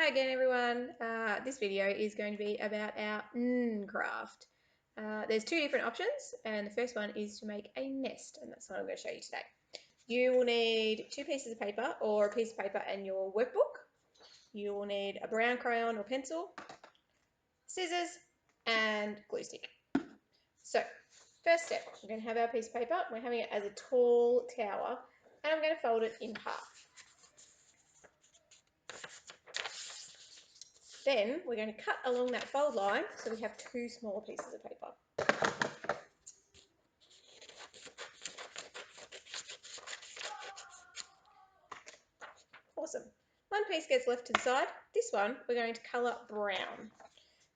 Hi again everyone, this video is going to be about our craft. There's two different options and the first one is to make a nest and that's what I'm going to show you today. You will need two pieces of paper or a piece of paper and your workbook. You will need a brown crayon or pencil, scissors and glue stick. So first step, we're going to have our piece of paper, we're having it as a tall tower and I'm going to fold it in half. Then we're going to cut along that fold line so we have two smaller pieces of paper. Awesome. One piece gets left to the side. This one we're going to colour brown.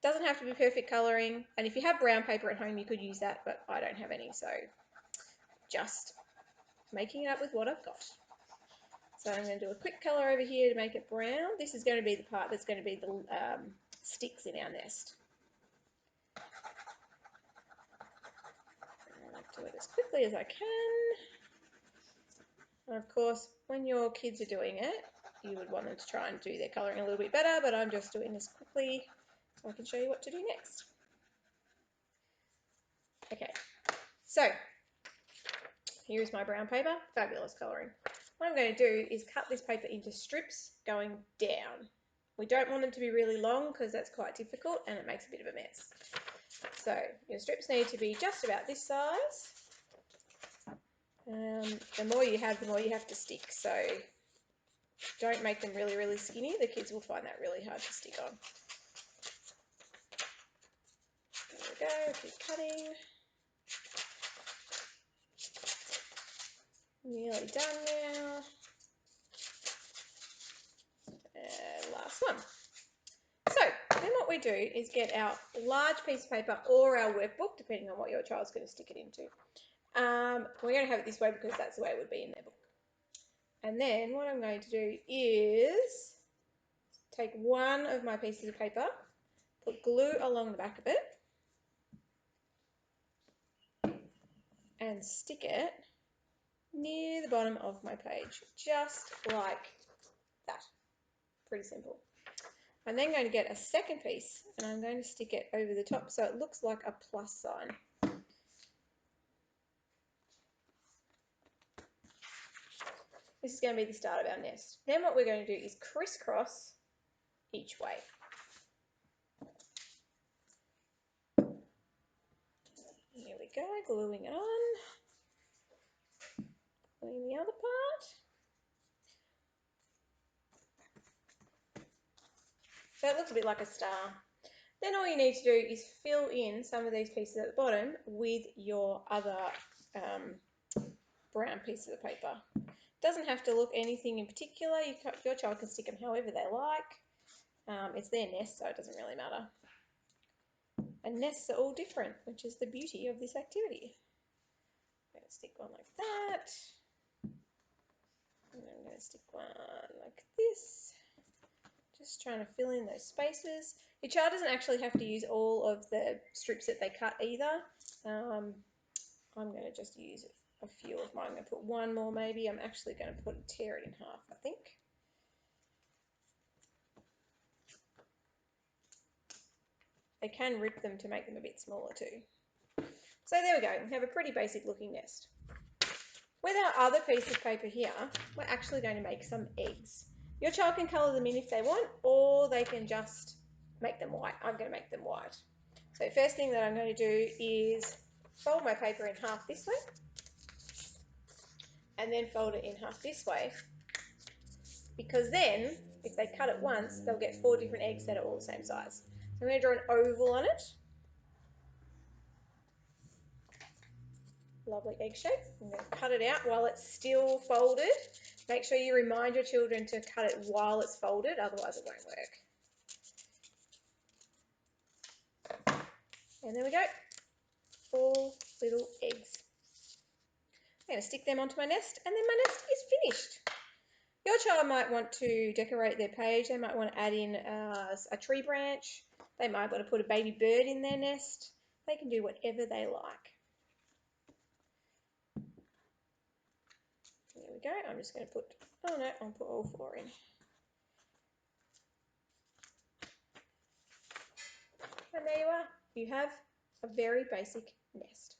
Doesn't have to be perfect colouring, and if you have brown paper at home you could use that, but I don't have any, so just making it up with what I've got. So I'm going to do a quick colour over here to make it brown. This is going to be the part that's going to be the sticks in our nest. I'll do it as quickly as I can. And of course, when your kids are doing it, you would want them to try and do their colouring a little bit better, but I'm just doing this quickly so I can show you what to do next. Okay, so here's my brown paper, fabulous colouring. What I'm going to do is cut this paper into strips going down. We don't want them to be really long because that's quite difficult and it makes a bit of a mess. So your strips need to be just about this size. The more you have, the more you have to stick. So don't make them really, really skinny. The kids will find that really hard to stick on. There we go, keep cutting. Nearly done now. And last one. So then what we do is get our large piece of paper or our workbook, depending on what your child's going to stick it into. We're going to have it this way because that's the way it would be in their book. And then what I'm going to do is take one of my pieces of paper, put glue along the back of it, and stick it near the bottom of my page, just like that. Pretty simple. I'm then going to get a second piece and I'm going to stick it over the top so it looks like a plus sign. This is going to be the start of our nest. Then what we're going to do is crisscross each way. Here we go, gluing it on. Gluing the other part. So it looks a bit like a star. Then all you need to do is fill in some of these pieces at the bottom with your other brown pieces of paper. Doesn't have to look anything in particular. Your child can stick them however they like. It's their nest, so it doesn't really matter. And nests are all different, which is the beauty of this activity. I'm going to stick one like that. And I'm going to stick one like this. Just trying to fill in those spaces. Your child doesn't actually have to use all of the strips that they cut either. I'm going to just use a few of mine. I'm going to put one more maybe. I'm actually going to tear it in half, I think. They can rip them to make them a bit smaller too. So there we go. We have a pretty basic looking nest. With our other piece of paper here, we're actually going to make some eggs. Your child can colour them in if they want, or they can just make them white. I'm going to make them white. So first thing that I'm going to do is fold my paper in half this way, and then fold it in half this way, because then, if they cut it once, they'll get 4 different eggs that are all the same size. So I'm going to draw an oval on it. Lovely egg shape. I'm going to cut it out while it's still folded. Make sure you remind your children to cut it while it's folded, otherwise it won't work. And there we go. 4 little eggs. I'm going to stick them onto my nest, and then my nest is finished. Your child might want to decorate their page. They might want to add in a tree branch. They might want to put a baby bird in their nest. They can do whatever they like. There we go. I'm just going to put, oh no, I'll put all 4 in. you have a very basic nest.